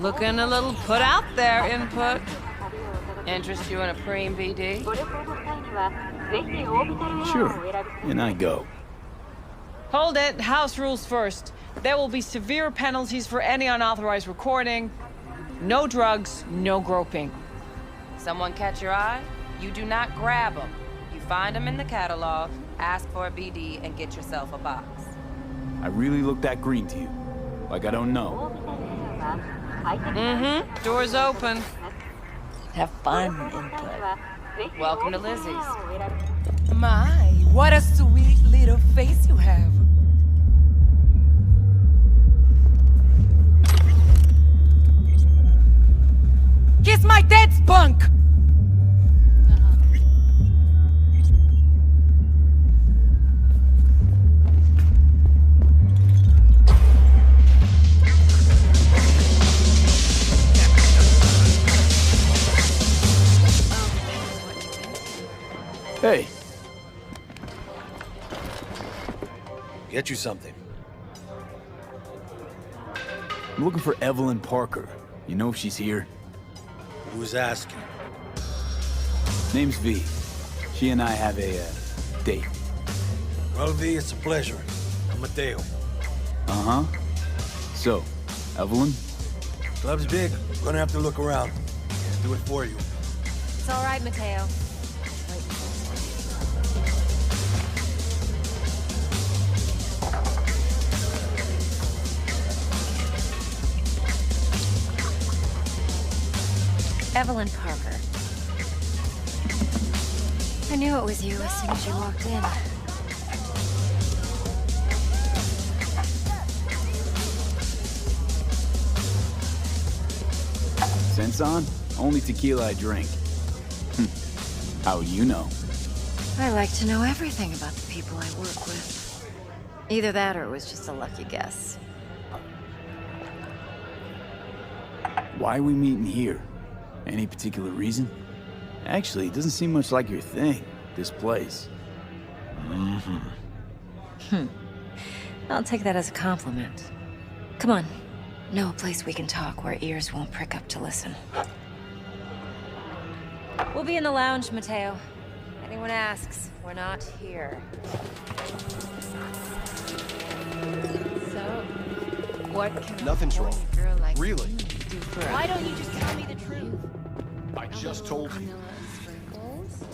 Looking a little put out there, input. Interest you in a preem BD? Sure, and I go. Hold it, house rules first. There will be severe penalties for any unauthorized recording. No drugs, no groping. Someone catch your eye? You do not grab them. You find them in the catalog, ask for a BD, and get yourself a box. I really look that green to you? Like I don't know? Mm-hmm. Door's open. Have fun, input. Welcome to Lizzie's. My, what a sweet little face you have. Kiss my dead spunk! Hey. Get you something. I'm looking for Evelyn Parker. You know if she's here? Who's asking? Name's V. She and I have a, date. Well, V, it's a pleasure. I'm Mateo. Uh-huh. So, Evelyn? Club's big. We're gonna have to look around. Can't do it for you. It's all right, Mateo. Evelyn Parker. I knew it was you as soon as you walked in. Sense on? Only tequila I drink. How would you know? I like to know everything about the people I work with. Either that or it was just a lucky guess. Why are we meeting here? Any particular reason? Actually, it doesn't seem much like your thing, this place. I'll take that as a compliment. Come on. Know a place we can talk where ears won't prick up to listen. We'll be in the lounge, Mateo. Anyone asks, we're not here. So, what can Nothing's a wrong. horny girl like Really? you do for Why us? don't you just tell me the truth? I A just little told you. vanilla sprinkles?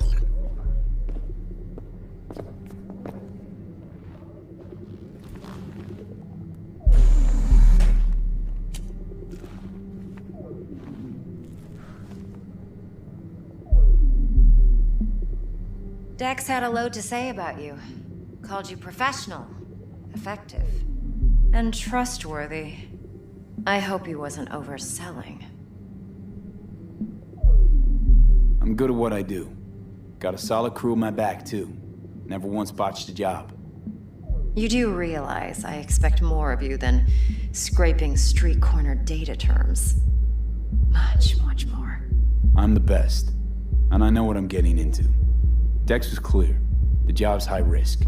Dex had a load to say about you. Called you professional, effective, and trustworthy. I hope he wasn't overselling. I'm good at what I do. Got a solid crew on my back, too. Never once botched a job. You do realize I expect more of you than scraping street corner data terms. Much, much more. I'm the best, and I know what I'm getting into. Dex was clear. The job's high risk.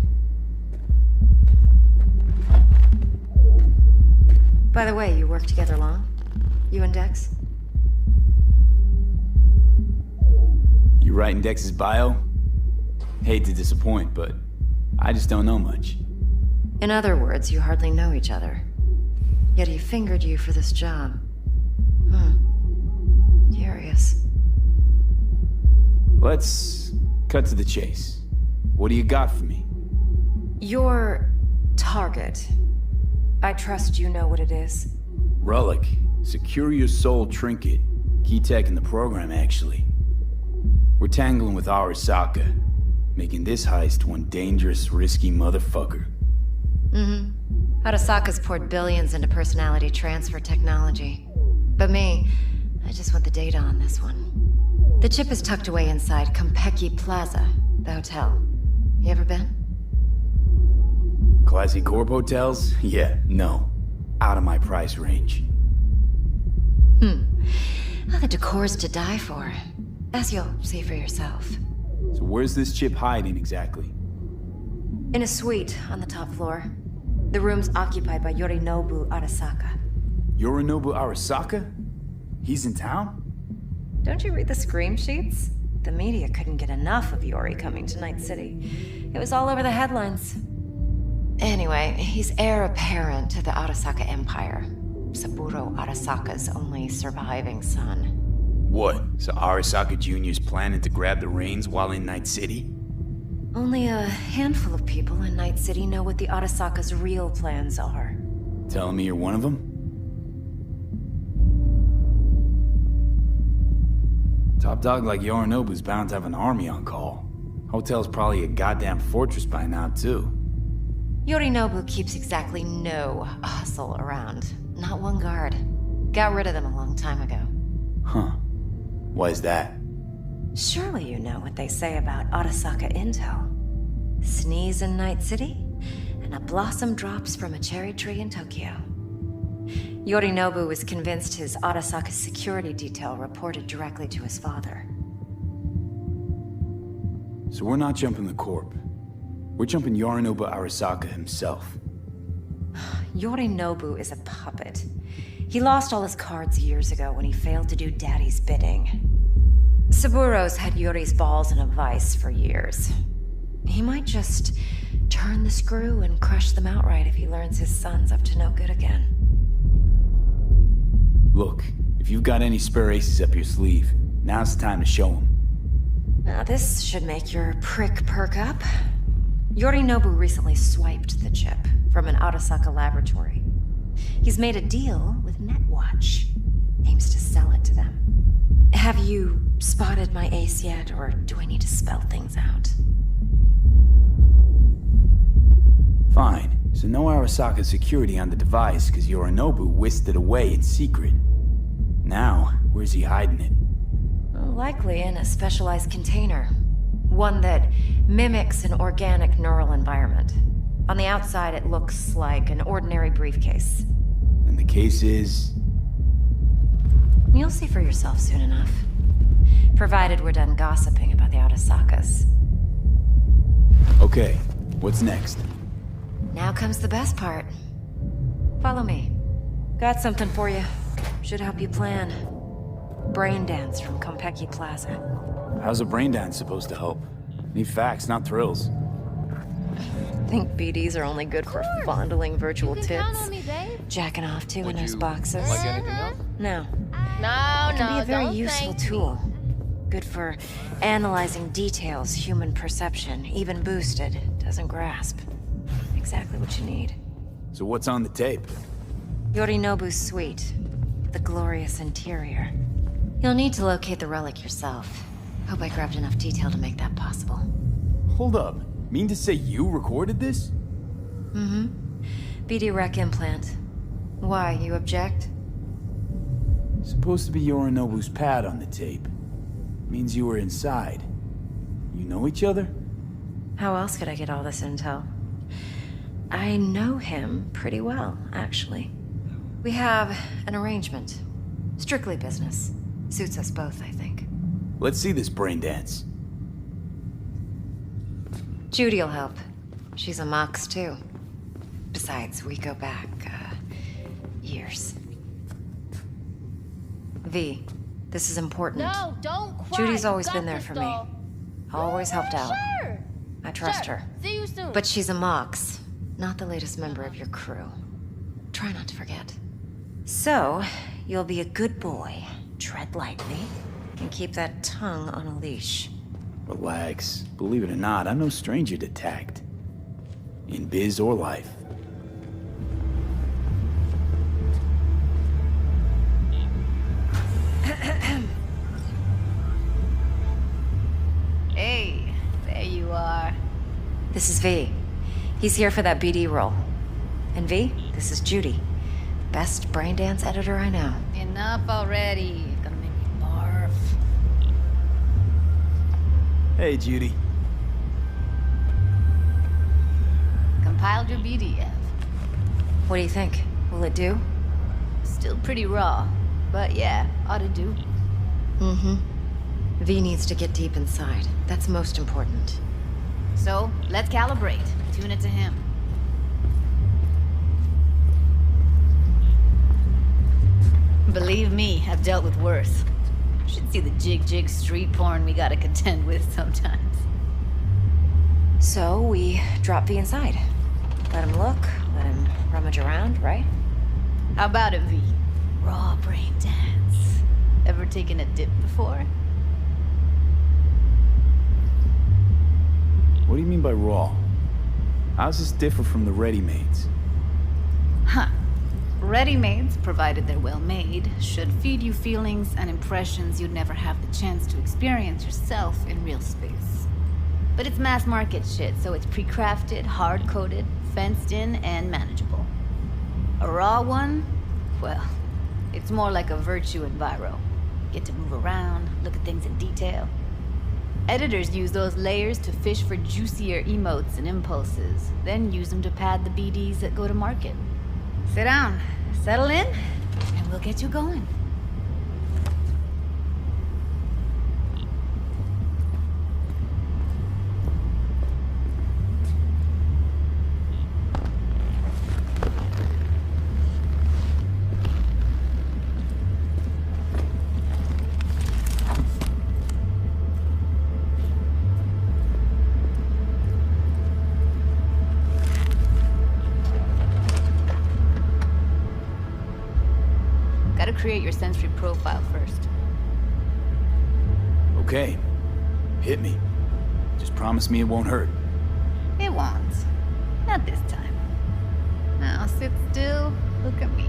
By the way, you work together long? You and Dex? You writing Dex's bio? Hate to disappoint, but I just don't know much. In other words, you hardly know each other. Yet he fingered you for this job. Curious. Let's cut to the chase. What do you got for me? Your target. I trust you know what it is. Relic. Secure your soul trinket. Key tech in the program, actually. We're tangling with Arasaka, making this heist one dangerous, risky motherfucker. Arasaka's poured billions into personality transfer technology. But me, I just want the data on this one. The chip is tucked away inside Konpeki Plaza, the hotel. You ever been? Classy corp hotels? Yeah, no. Out of my price range. Well, the decor's to die for. As you'll see for yourself. So where's this chip hiding exactly? In a suite on the top floor. The room's occupied by Yorinobu Arasaka. Yorinobu Arasaka? He's in town? Don't you read the scream sheets? The media couldn't get enough of Yori coming to Night City. It was all over the headlines. Anyway, he's heir apparent to the Arasaka Empire. Saburo Arasaka's only surviving son. What? So Arasaka Jr.'s planning to grab the reins while in Night City? Only a handful of people in Night City know what the Arasaka's real plans are. Telling me you're one of them? Top dog like Yorinobu's bound to have an army on call. Hotel's probably a goddamn fortress by now, too. Yorinobu keeps exactly no hustle around. Not one guard. Got rid of them a long time ago. Huh. Why is that? Surely you know what they say about Arasaka intel. Sneeze in Night City, and a blossom drops from a cherry tree in Tokyo. Yorinobu was convinced his Arasaka security detail reported directly to his father. So we're not jumping the corp. We're jumping Yorinobu Arasaka himself. Yorinobu is a puppet. He lost all his cards years ago when he failed to do Daddy's bidding. Saburo's had Yuri's balls in a vice for years. He might just turn the screw and crush them outright if he learns his son's up to no good again. Look, if you've got any spare aces up your sleeve, now's the time to show them. Now this should make your prick perk up. Yorinobu recently swiped the chip from an Arasaka laboratory. He's made a deal with Netwatch. Aims to sell it to them. Have you spotted my ace yet, or do I need to spell things out? Fine. So no Arasaka security on the device because Yorinobu whisked it away in secret. Now, where's he hiding it? Well, likely in a specialized container. One that mimics an organic neural environment. On the outside, it looks like an ordinary briefcase. And the case is... You'll see for yourself soon enough. Provided we're done gossiping about the Arasakas. Okay, what's next? Now comes the best part. Follow me. Got something for you. Should help you plan. Brain dance from Konpeki Plaza. How's a brain dance supposed to help? Need facts, not thrills. Think BDs are only good for fondling virtual You can count tits. on me, babe. Jacking off too in those boxes. Like anything else? No. No, It can be a very don't useful thank me. tool. Good for analyzing details human perception, even boosted, doesn't grasp. Exactly what you need. So what's on the tape? Yorinobu's suite. The glorious interior. You'll need to locate the relic yourself. Hope I grabbed enough detail to make that possible. Hold up. Mean to say you recorded this? Mm-hmm. BD Rec implant. Why, you object? Supposed to be Yorinobu's pad on the tape. Means you were inside. You know each other? How else could I get all this intel? I know him pretty well, actually. We have an arrangement. Strictly business. Suits us both, I think. Let's see this brain dance. Judy'll help. She's a Mox, too. Besides, we go back, years. V, this is important. No, don't cry. Judy's You always got been there this, for doll. me. Always helped out. Sure. I trust Sure. her. See you soon. But she's a Mox, not the latest member of your crew. Try not to forget. So, you'll be a good boy, tread lightly, and keep that tongue on a leash. Relax. Believe it or not, I'm no stranger to tact. In biz or life. Hey, there you are. This is V. He's here for that BD role. And V, this is Judy. Best brain dance editor I know. Enough already. Gonna make me barf. Hey, Judy. Compiled your BDF. What do you think? Will it do? Still pretty raw. But yeah, ought to do. Mm-hmm. V needs to get deep inside. That's most important. So, let's calibrate. Tune it to him. Believe me, I've dealt with worse. Should see the jig street porn we gotta contend with sometimes. So we drop V inside. Let him look, let him rummage around, right? How about it, V? Raw brain dance. Ever taken a dip before? What do you mean by raw? How's this differ from the ready-mades? Huh. Ready-mades, provided they're well made, should feed you feelings and impressions you'd never have the chance to experience yourself in real space. But it's mass market shit, so it's pre-crafted, hard-coded, fenced in, and manageable. A raw one? Well, it's more like a virtue enviro. Get to move around, look at things in detail. Editors use those layers to fish for juicier emotes and impulses, then use them to pad the BDs that go to market. Sit down, settle in, and we'll get you going. Gotta create your sensory profile first. Okay. Hit me. Just promise me it won't hurt. It won't. Not this time. Now sit still, look at me.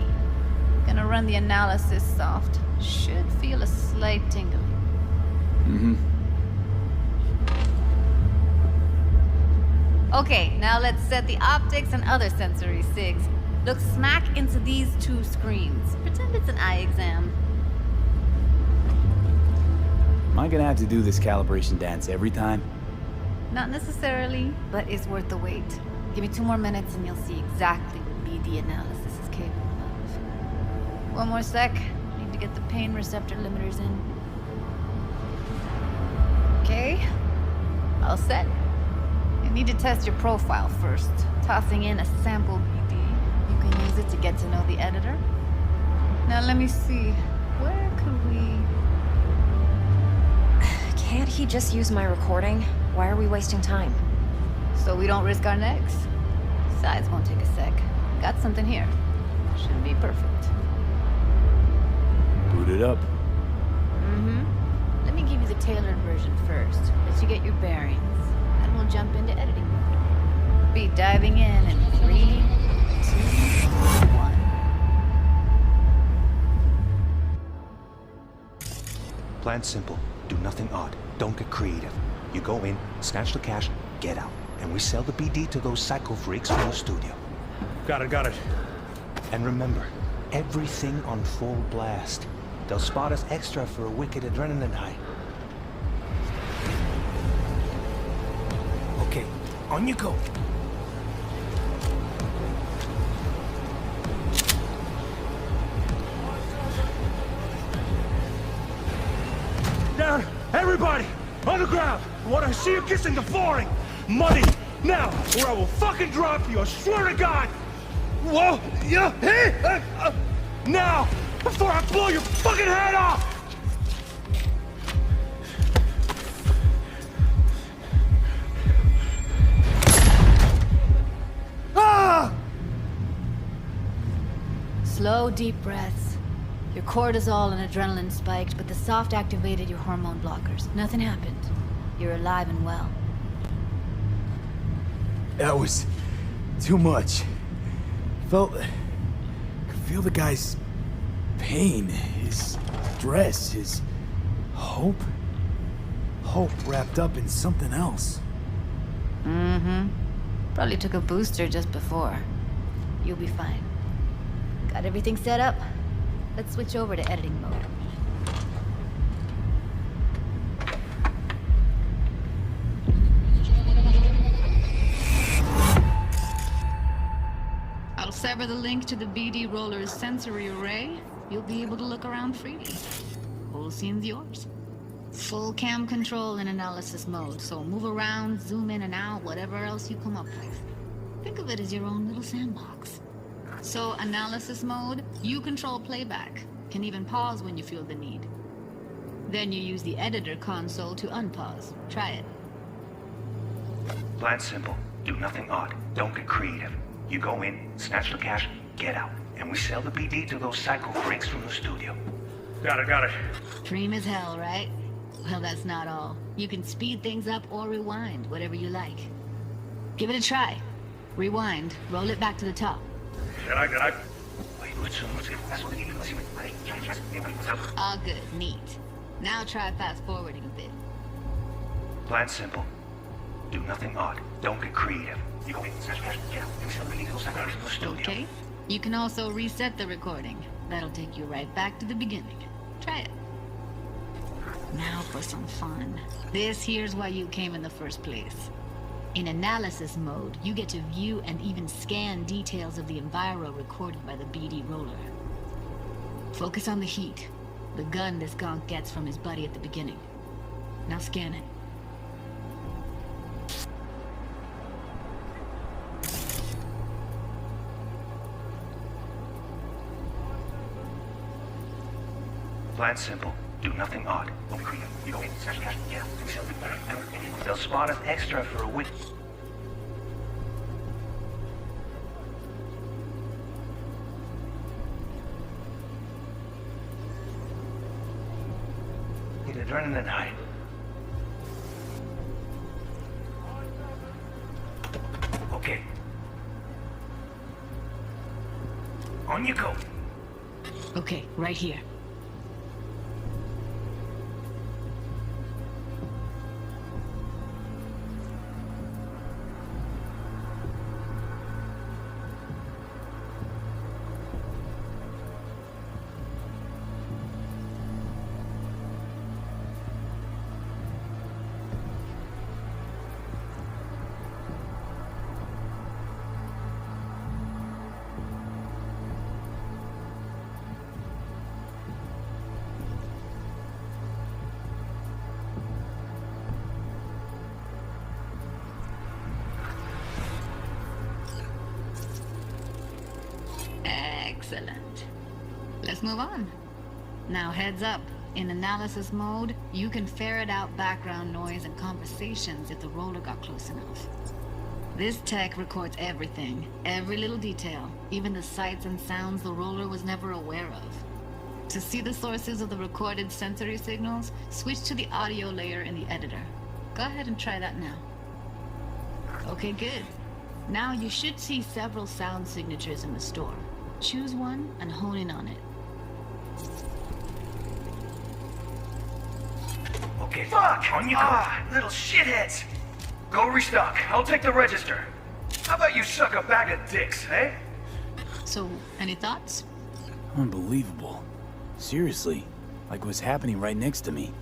Gonna run the analysis soft. Should feel a slight tingling. Mm-hmm. Okay, now let's set the optics and other sensory sigs. Look smack into these two screens. Pretend it's an eye exam. Am I gonna have to do this calibration dance every time? Not necessarily, but it's worth the wait. Give me 2 more minutes and you'll see exactly what BD analysis is capable of. 1 more sec. Need to get the pain receptor limiters in. Okay. All set. You need to test your profile first. Tossing in a sample BD. You can use it to get to know the editor. Now let me see. Where could we... Can't he just use my recording? Why are we wasting time? So we don't risk our necks? Besides, won't take a sec. Got something here. Should be perfect. Boot it up. Mm-hmm. Let me give you the tailored version first. Let you get your bearings. Then we'll jump into editing mode. Be diving in 3, 2, 1. Plan simple. Do nothing odd. Don't get creative. You go in, snatch the cash, get out. And we sell the BD to those psycho freaks from the studio. Got it. And remember, everything on full blast. They'll spot us extra for a wicked adrenaline high. Okay, on you go. Down! Everybody! On the ground! I want to see you kissing the flooring! Money! Now! Or I will fucking drop you! I swear to God! Whoa! Yeah! Hey! Now! Before I blow your fucking head off! Ah! Slow, deep breaths. Your cortisol and adrenaline spiked, but the soft activated your hormone blockers. Nothing happened. You're alive and well. That was too much. Could feel the guy's pain, his stress, his hope. Hope wrapped up in something else. Mm-hmm. Probably took a booster just before. You'll be fine. Got everything set up? Let's switch over to editing mode. I'll sever the link to the BD Roller's sensory array. You'll be able to look around freely. Whole scene's yours. Full cam control in analysis mode, so move around, zoom in and out, whatever else you come up with. Think of it as your own little sandbox. So, analysis mode, you control playback. Can even pause when you feel the need. Then you use the editor console to unpause. Try it. Plan simple. Do nothing odd. Don't get creative. You go in, snatch the cash, get out. And we sell the BD to those psycho freaks from the studio. Got it. Dream as hell, right? Well, that's not all. You can speed things up or rewind, whatever you like. Give it a try. Rewind, roll it back to the top. All good, neat. Now try fast forwarding a bit. Plan simple. Do nothing odd. Don't get creative. You go in, snatch the cash, get out. And we sell the BD to those psycho freaks from the studio. Okay. You can also reset the recording. That'll take you right back to the beginning. Try it. Now for some fun. This here's why you came in the first place. In analysis mode, you get to view and even scan details of the enviro recorded by the BD Roller. Focus on the heat, the gun this gonk gets from his buddy at the beginning. Now scan it. Plan simple. Do nothing odd. Don't be creative. You go in, snatch the cash, get out. They'll spot us extra for a win. Need adrenaline high. Okay. On you go. Okay, right here. Excellent. Let's move on. Now heads up. In analysis mode, you can ferret out background noise and conversations if the roller got close enough. This tech records everything, every little detail, even the sights and sounds the roller was never aware of. To see the sources of the recorded sensory signals, switch to the audio layer in the editor. Go ahead and try that now. Okay, good. Now you should see several sound signatures in the store. Choose one and hone in on it. Okay, fuck! On you go! Little shitheads! Go restock. I'll take the register. How about you suck a bag of dicks, eh? So, any thoughts? Unbelievable. Seriously, like what's happening right next to me.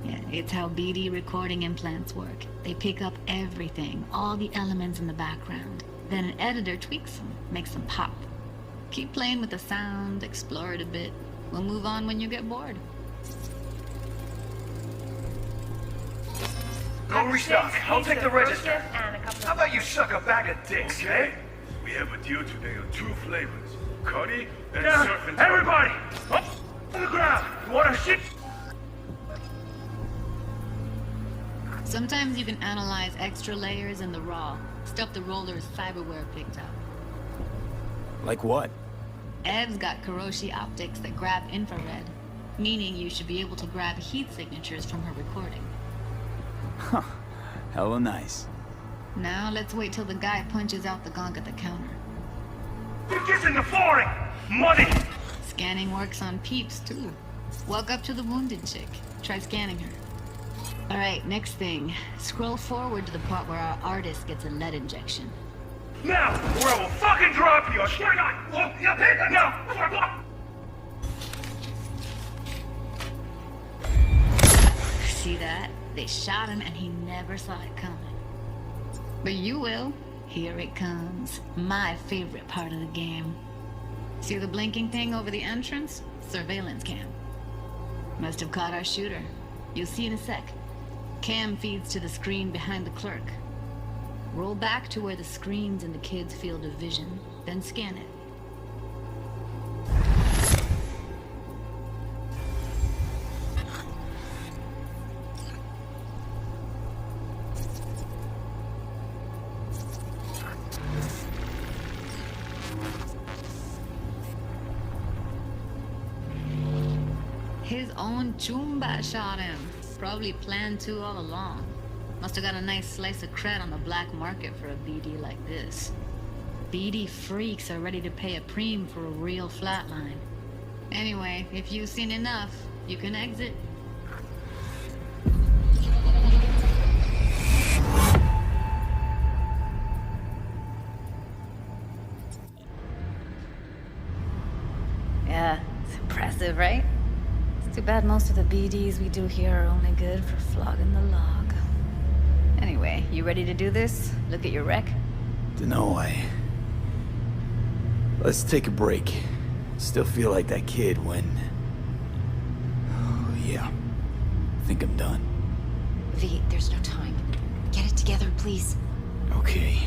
Yeah, it's how BD recording implants work. They pick up everything, all the elements in the background. Then an editor tweaks them, makes them pop. Keep playing with the sound, explore it a bit. We'll move on when you get bored. Go restock. I'll take the register. How about you suck a bag of dicks, eh? We have a deal today on 2 flavors. Cuddy and surf and everybody! Up on the ground! You wanna shit? Sometimes you can analyze extra layers in the raw, stuff the roller's cyberware picked up. Like what? Ev's got Kiroshi optics that grab infrared, meaning you should be able to grab heat signatures from her recording. Huh. Hella nice. Now let's wait till the guy punches out the gonk at the counter. You're kissing the flooring! Money! Scanning works on peeps, too. Walk up to the wounded chick. Try scanning her. Alright, next thing. Scroll forward to the part where our artist gets a lead injection. Now, or I will fucking drop you! I swear to God! Oh, yeah, now! See that? They shot him and he never saw it coming. But you will. Here it comes. My favorite part of the game. See the blinking thing over the entrance? Surveillance cam. Must have caught our shooter. You'll see in a sec. Cam feeds to the screen behind the clerk. Roll back to where the screen's in the kid's field of vision, then scan it. His own Chumba shot him. Probably planned to all along. Must have got a nice slice of cred on the black market for a BD like this. BD freaks are ready to pay a preem for a real flatline. Anyway, if you've seen enough, you can exit. Yeah, it's impressive, right? It's too bad most of the BDs we do here are only good for flogging the log. Anyway, you ready to do this? Look at your rec? Dunno, Let's take a break. Still feel like that kid when... Oh, yeah. I think I'm done. V, there's no time. Get it together, please. Okay.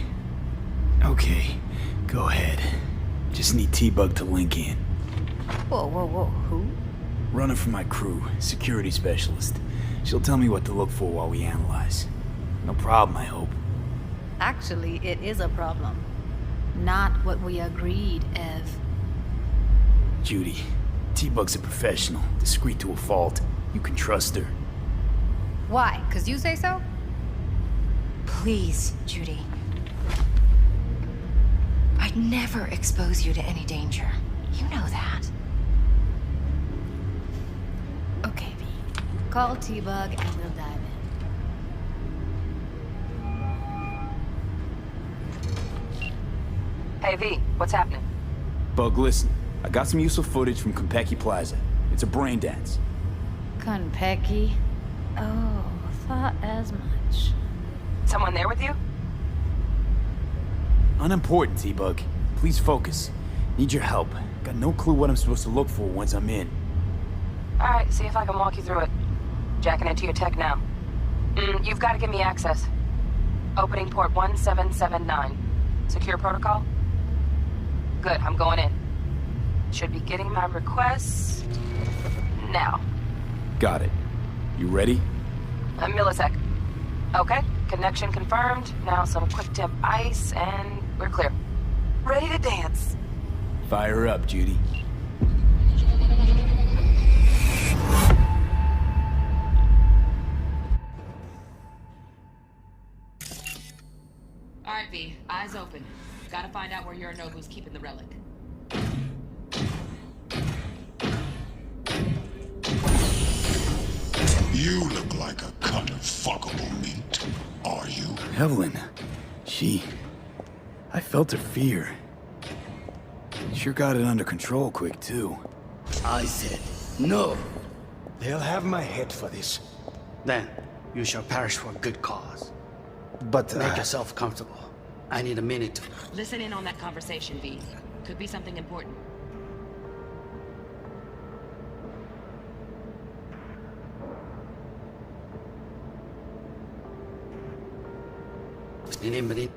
Okay. Go ahead. Just need T-Bug to link in. Whoa, whoa, whoa, who? Runner for my crew, security specialist. She'll tell me what to look for while we analyze. No problem, I hope. Actually, it is a problem. Not what we agreed, Ev. Judy, T-Bug's a professional, discreet to a fault. You can trust her. Why? 'Cause you say so? Please, Judy. I'd never expose you to any danger. You know that. Okay, V. Call T-Bug and we'll dive in. Hey, V, what's happening? Bug, listen. I got some useful footage from Konpeki Plaza. It's a brain dance. Konpeki? Oh, thought as much. Someone there with you? Unimportant, T-Bug. Please focus. Need your help. Got no clue what I'm supposed to look for once I'm in. Alright, see if I can walk you through it. Jacking into your tech now. You've got to give me access. Opening port 1779. Secure protocol? Good, I'm going in. Should be getting my request... now. Got it. You ready? A millisec. Okay, connection confirmed. Now some quick tip ice, and we're clear. Ready to dance. Fire up, Judy. Alright, V. Eyes open. Gotta find out where Yorinobu's keeping the relic. You look like a cut of fuckable meat. Are you? Evelyn. I felt her fear. Sure got it under control quick, too. I said, no. They'll have my head for this. Then, you shall perish for a good cause. But, Make yourself comfortable. I need a minute to... Listen in on that conversation, V. Could be something important. Anybody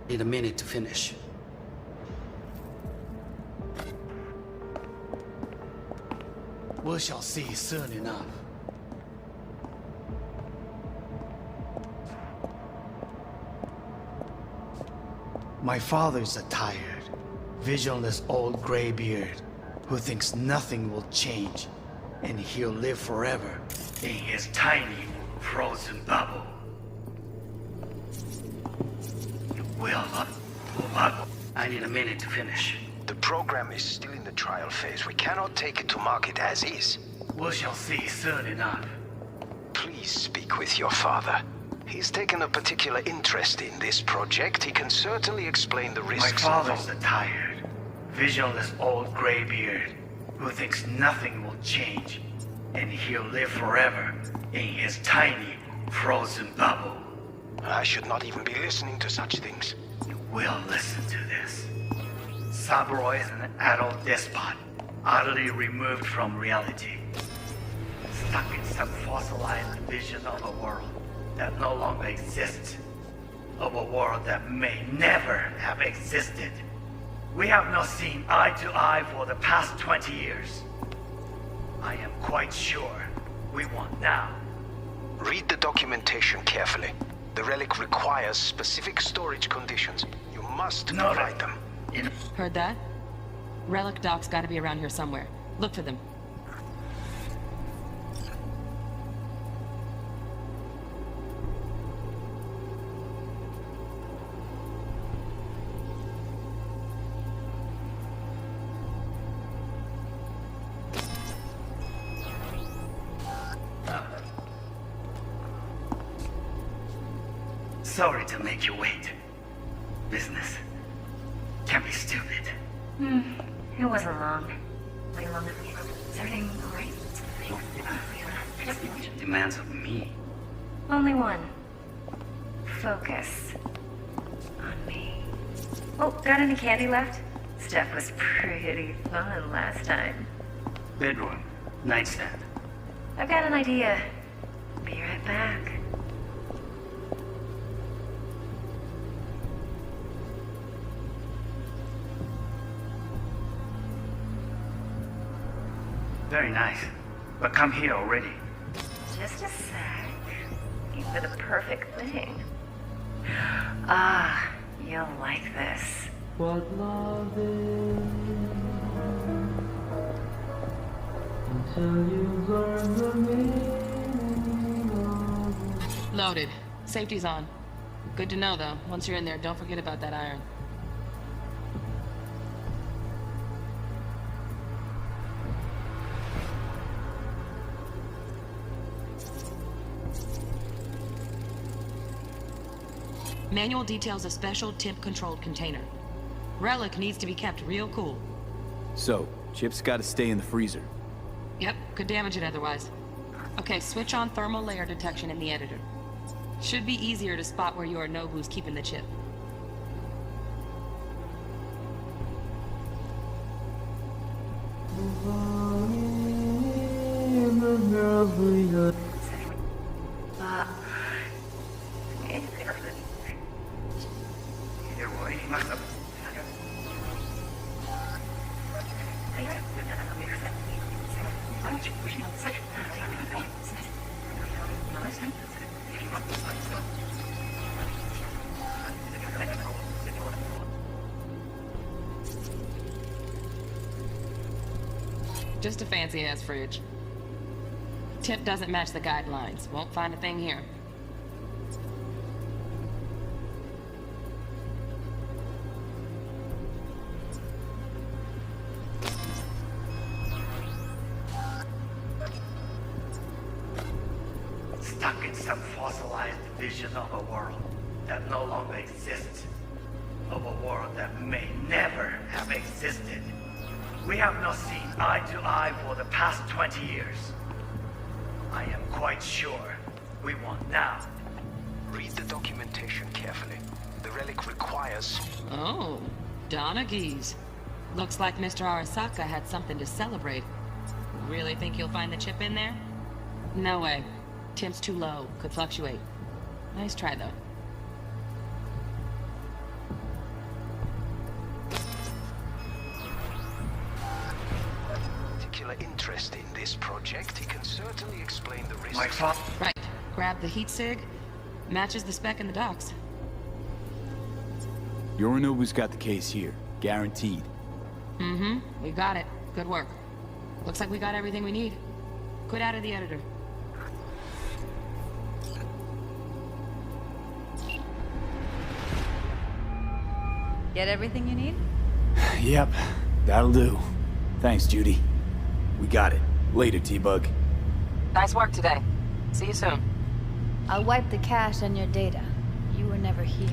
need a minute to finish. We shall see soon enough. My father's a tired, visionless old graybeard who thinks nothing will change and he'll live forever in his tiny, frozen bubble. I need a minute to finish. The program is still in the trial phase. We cannot take it to market as is. We shall see soon enough. Please speak with your father. He's taken a particular interest in this project. He can certainly explain the My risks father's involved. a tired, visionless old graybeard who thinks nothing will change, and he'll live forever in his tiny, frozen bubble. I should not even be listening to such things. You will listen to this. Saburo is an adult despot, utterly removed from reality. Stuck in some fossilized vision of a world that no longer exists. Of a world that may never have existed. We have not seen eye to eye for the past 20 years. I am quite sure we want now. Read the documentation carefully. The relic requires specific storage conditions. You must provide them. Heard that? Relic docs gotta be around here somewhere. Look for them. Sorry to make you wait. Business can be stupid. It wasn't long. Is everything alright? Demands of me. Only one. Focus. On me. Oh, got any candy left? Stuff was pretty fun last time. Bedroom. Nightstand. I've got an idea. Be right back. Very nice. But come here already. Just a sec. Aim for the perfect thing. Ah, you'll like this. What love is until you learn the meaning of it. Loaded. Safety's on. Good to know, though. Once you're in there, don't forget about that iron. Manual details a special temp-controlled container. Relic needs to be kept real cool. So, Chip's gotta stay in the freezer. Yep, could damage it otherwise. Okay, switch on thermal layer detection in the editor. Should be easier to spot where Yorinobu's keeping the chip. Just a fancy-ass fridge. Tip doesn't match the guidelines. Won't find a thing here. Stuck in some fossilized vision of a world that no longer exists. Of a world that may never have existed. We have not seen eye to eye for the past 20 years. I am quite sure we want now. Read the documentation carefully. The relic requires... Oh, Donaghys. Looks like Mr. Arasaka had something to celebrate. Really think you'll find the chip in there? No way. Temp's too low. Could fluctuate. Nice try, though. Interest in this project, he can certainly explain the risks. My father... Right. Grab the heat sig. Matches the spec in the docks. Yorinobu's got the case here. Guaranteed. Mm-hmm. We got it. Good work. Looks like we got everything we need. Quit out of the editor. Get everything you need? Yep, that'll do. Thanks, Judy. We got it. Later, T-Bug. Nice work today. See you soon. I'll wipe the cache and your data. You were never here.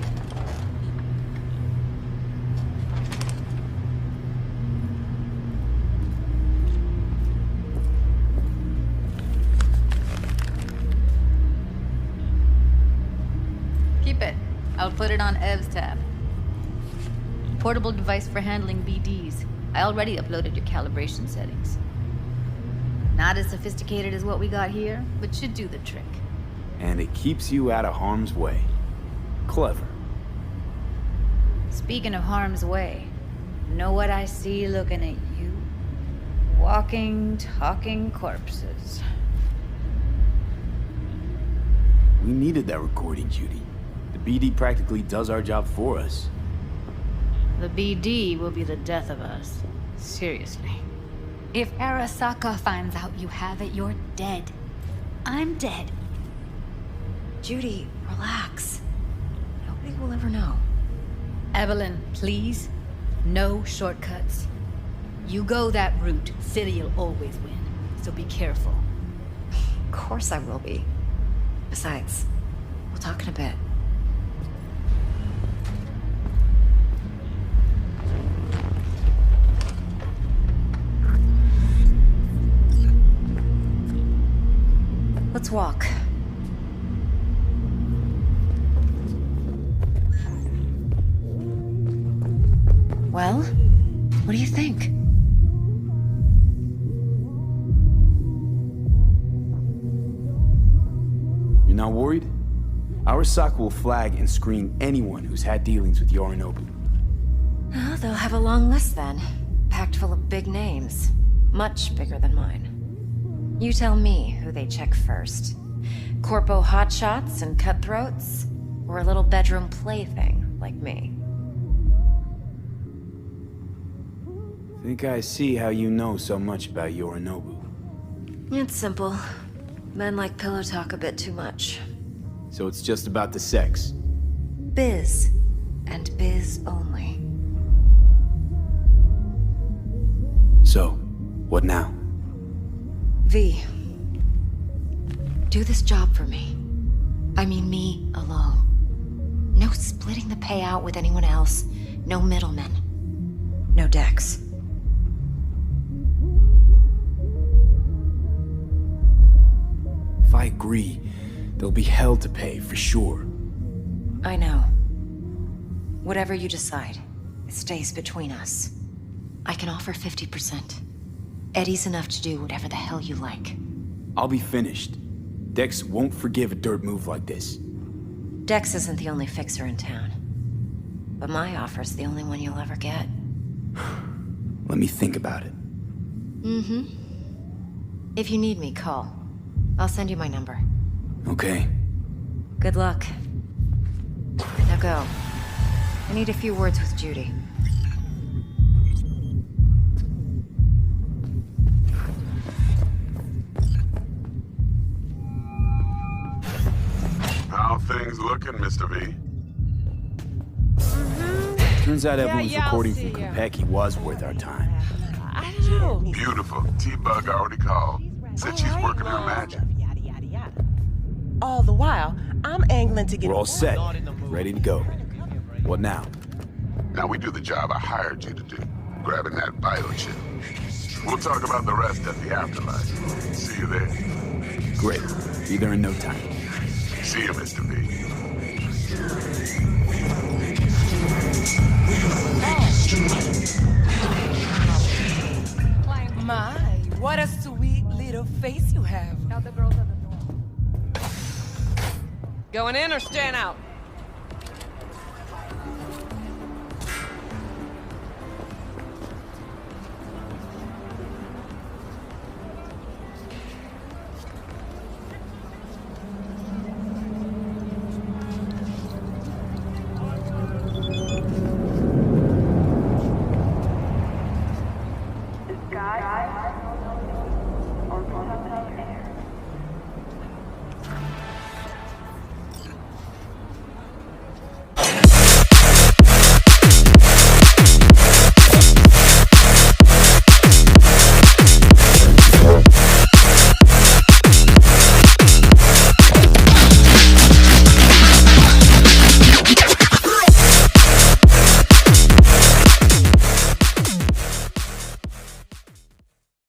Keep it. I'll put it on Ev's tab. Portable device for handling BDs. I already uploaded your calibration settings. Not as sophisticated as what we got here, but should do the trick. And it keeps you out of harm's way. Clever. Speaking of harm's way, know what I see looking at you? Walking, talking corpses. We needed that recording, Judy. The BD practically does our job for us. The BD will be the death of us. Seriously. If Arasaka finds out you have it, you're dead. I'm dead. Judy, relax. Nobody will ever know. Evelyn, please. No shortcuts. You go that route, City'll always win. So be careful. Of course I will be. Besides, we'll talk in a bit. Let's walk. Well, what do you think? You're not worried? Arasaka will flag and screen anyone who's had dealings with Yorinobu. Oh, they'll have a long list then. Packed full of big names. Much bigger than mine. You tell me who they check first. Corpo hotshots and cutthroats? Or a little bedroom plaything like me? Think I see how you know so much about Yorinobu. It's simple. Men like pillow talk a bit too much. So it's just about the sex. Biz. And biz only. So, what now? V. Do this job for me. I mean me alone. No splitting the payout with anyone else. No middlemen. No Dex. If I agree, there'll be hell to pay for sure. I know. Whatever you decide, it stays between us. I can offer 50%. Eddie's enough to do whatever the hell you like. I'll be finished. Dex won't forgive a dirt move like this. Dex isn't the only fixer in town. But my offer's the only one you'll ever get. Let me think about it. Mm-hmm. If you need me, call. I'll send you my number. Okay. Good luck. Now go. I need a few words with Judy. How things looking, Mr. V? Turns out Evelyn's yeah, I'll recording see from ya. Konpeki was worth our time. I don't know. Beautiful. T-Bug already called. Said she's working her magic. All the while, I'm angling to get We're all set. Ready to go. What now? Now we do the job I hired you to do. Grabbing that bio chip. We'll talk about the rest at the afterlife. See you there. Great. Be there in no time. See you, Mr. V. My, what a sweet little face you have. Now the girls at the door. Going in or staying out?